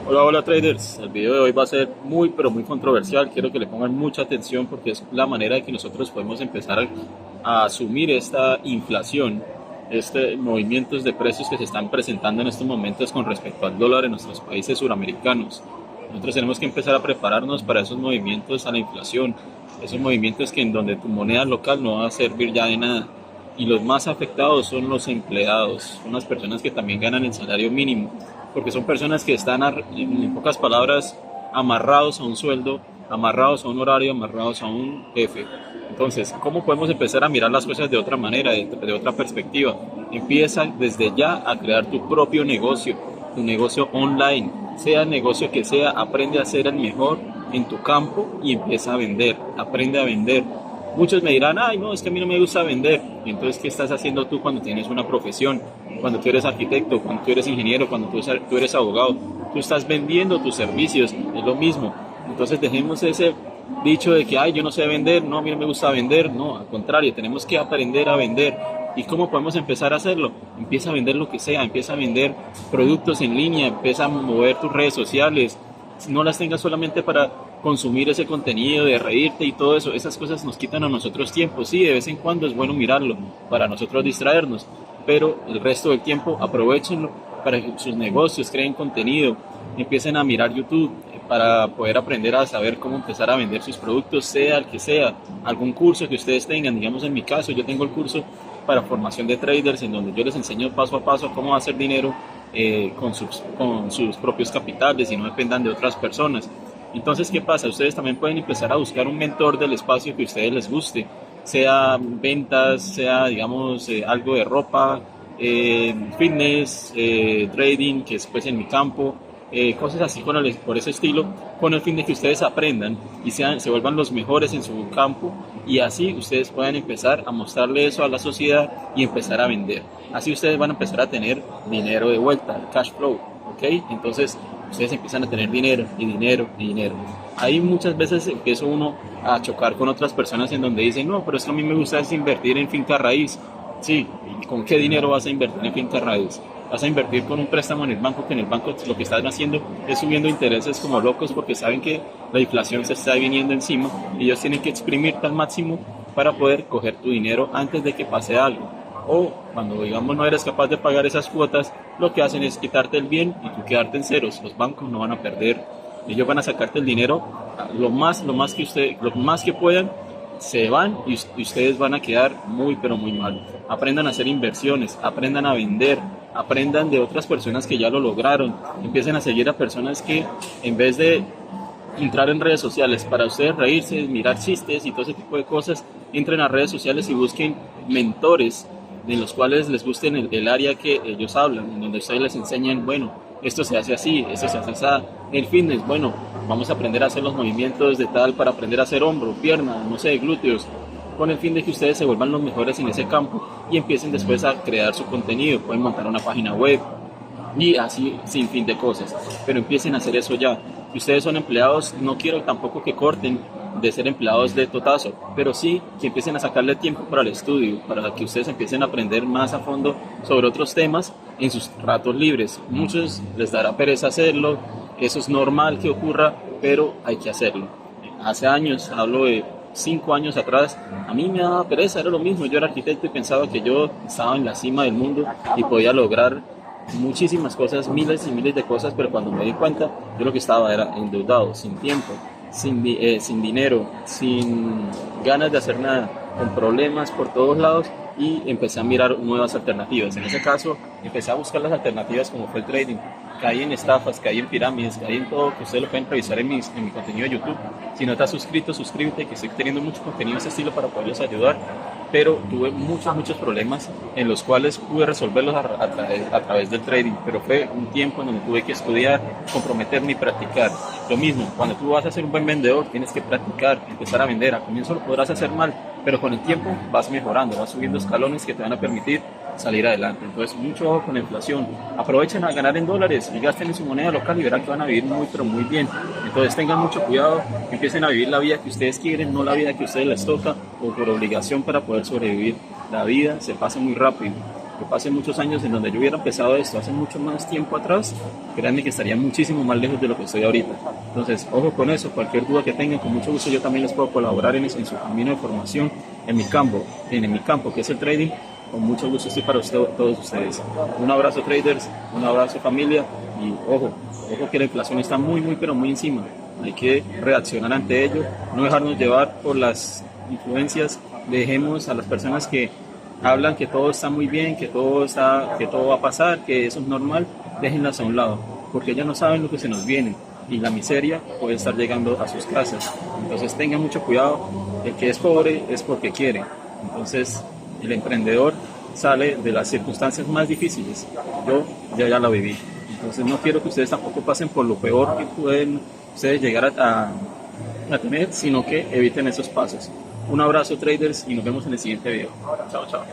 Hola, hola traders. El video de hoy va a ser muy, pero muy controversial. Quiero que le pongan mucha atención porque es la manera de que nosotros podemos empezar a asumir esta inflación, este movimientos de precios que se están presentando en estos momentos con respecto al dólar en nuestros países suramericanos. Nosotros tenemos que empezar a prepararnos para esos movimientos a la inflación, esos movimientos que en donde tu moneda local no va a servir ya de nada. Y los más afectados son los empleados, son las personas que también ganan el salario mínimo, porque son personas que están, en pocas palabras, amarrados a un sueldo, amarrados a un horario, amarrados a un jefe. Entonces, ¿cómo podemos empezar a mirar las cosas de otra manera, de otra perspectiva? Empieza desde ya a crear tu propio negocio, tu negocio online, sea el negocio que sea, aprende a ser el mejor en tu campo y empieza a vender, aprende a vender. Muchos me dirán, ay, no, es que a mí no me gusta vender. Y entonces, ¿qué estás haciendo tú cuando tienes una profesión? Cuando tú eres arquitecto, cuando tú eres ingeniero, cuando tú eres abogado. Tú estás vendiendo tus servicios, es lo mismo. Entonces, dejemos ese dicho de que, ay, yo no sé vender, no, a mí no me gusta vender. No, al contrario, tenemos que aprender a vender. ¿Y cómo podemos empezar a hacerlo? Empieza a vender lo que sea, empieza a vender productos en línea, empieza a mover tus redes sociales, no las tengas solamente para consumir ese contenido, de reírte y todo eso. Esas cosas nos quitan a nosotros tiempo. Sí, de vez en cuando es bueno mirarlo para nosotros distraernos, pero el resto del tiempo aprovechenlo para que sus negocios creen contenido, empiecen a mirar YouTube para poder aprender a saber cómo empezar a vender sus productos, sea el que sea, algún curso que ustedes tengan. Digamos, en mi caso, yo tengo el curso para formación de traders en donde yo les enseño paso a paso cómo hacer dinero con sus propios capitales y no dependan de otras personas. Entonces, ¿qué pasa? Ustedes también pueden empezar a buscar un mentor del espacio que a ustedes les guste, sea ventas, sea, digamos, algo de ropa, fitness, trading, que es pues en mi campo, cosas así por ese estilo, con el fin de que ustedes aprendan y se vuelvan los mejores en su campo y así ustedes puedan empezar a mostrarle eso a la sociedad y empezar a vender. Así ustedes van a empezar a tener dinero de vuelta, cash flow, ¿ok? Entonces ustedes empiezan a tener dinero y dinero y dinero. Ahí muchas veces empieza uno a chocar con otras personas en donde dicen, no, pero es que a mí me gusta es invertir en finca raíz. Sí, ¿y con qué dinero vas a invertir en finca raíz? Vas a invertir con un préstamo en el banco, que en el banco lo que están haciendo es subiendo intereses como locos porque saben que la inflación se está viniendo encima y ellos tienen que exprimirte al máximo para poder coger tu dinero antes de que pase algo. O cuando, digamos, no eres capaz de pagar esas cuotas, lo que hacen es quitarte el bien y tú quedarte en ceros. Los bancos no van a perder, ellos van a sacarte el dinero lo más que puedan, se van y ustedes van a quedar muy pero muy mal. Aprendan a hacer inversiones, aprendan a vender, aprendan de otras personas que ya lo lograron, empiecen a seguir a personas que en vez de entrar en redes sociales para ustedes reírse, mirar chistes y todo ese tipo de cosas, entren a redes sociales y busquen mentores en los cuales les guste el área que ellos hablan, en donde ustedes les enseñan, bueno, esto se hace así, esto se hace así, el fitness, bueno, vamos a aprender a hacer los movimientos de tal para aprender a hacer hombro, pierna, no sé, glúteos, con el fin de que ustedes se vuelvan los mejores en ese campo y empiecen después a crear su contenido. Pueden montar una página web y así sin fin de cosas, pero empiecen a hacer eso ya. Si ustedes son empleados, no quiero tampoco que corten de ser empleados de totazo, pero sí que empiecen a sacarle tiempo para el estudio, para que ustedes empiecen a aprender más a fondo sobre otros temas en sus ratos libres. Muchos les dará pereza hacerlo, eso es normal que ocurra, pero hay que hacerlo. Hace años, hablo de 5 años atrás, a mí me daba pereza, era lo mismo, yo era arquitecto y pensaba que yo estaba en la cima del mundo y podía lograr muchísimas cosas, miles y miles de cosas, pero cuando me di cuenta, yo lo que estaba era endeudado, sin tiempo, sin dinero, sin ganas de hacer nada, con problemas por todos lados y empecé a mirar nuevas alternativas. En ese caso, empecé a buscar las alternativas como fue el trading. Caí en estafas, caí en pirámides, caí en todo, que ustedes lo pueden revisar en mi contenido de YouTube. Si no estás suscrito, suscríbete, que estoy teniendo mucho contenido de ese estilo para poderlos ayudar. Pero tuve muchos problemas en los cuales pude resolverlos a través del trading, pero fue un tiempo en donde tuve que estudiar, comprometerme y practicar. Lo mismo, cuando tú vas a ser un buen vendedor, tienes que practicar, empezar a vender. Al comienzo lo podrás hacer mal, pero con el tiempo vas mejorando, vas subiendo escalones que te van a permitir salir adelante. Entonces, mucho ojo con la inflación. Aprovechen a ganar en dólares y gasten en su moneda local y verán que van a vivir muy, pero muy bien. Entonces, tengan mucho cuidado, empiecen a vivir la vida que ustedes quieren, no la vida que a ustedes les toca o por obligación para poder sobrevivir. La vida se pasa muy rápido. que pasen muchos años en donde yo hubiera empezado esto hace mucho más tiempo atrás, créanme que estaría muchísimo más lejos de lo que estoy ahorita. Entonces, ojo con eso, cualquier duda que tengan, con mucho gusto yo también les puedo colaborar en su camino de formación, en mi campo, que es el trading. Con mucho gusto estoy para todos ustedes. Un abrazo traders, un abrazo familia y ojo que la inflación está pero muy encima. Hay que reaccionar ante ello, no dejarnos llevar por las influencias. Dejemos a las personas que hablan que todo está muy bien, que todo va a pasar, que eso es normal, déjenlas a un lado, porque ellas no saben lo que se nos viene y la miseria puede estar llegando a sus casas. Entonces tengan mucho cuidado, el que es pobre es porque quiere. Entonces el emprendedor sale de las circunstancias más difíciles. Yo ya la viví. Entonces no quiero que ustedes tampoco pasen por lo peor que pueden ustedes llegar a tener, sino que eviten esos pasos. Un abrazo traders y nos vemos en el siguiente video. Chao, chao.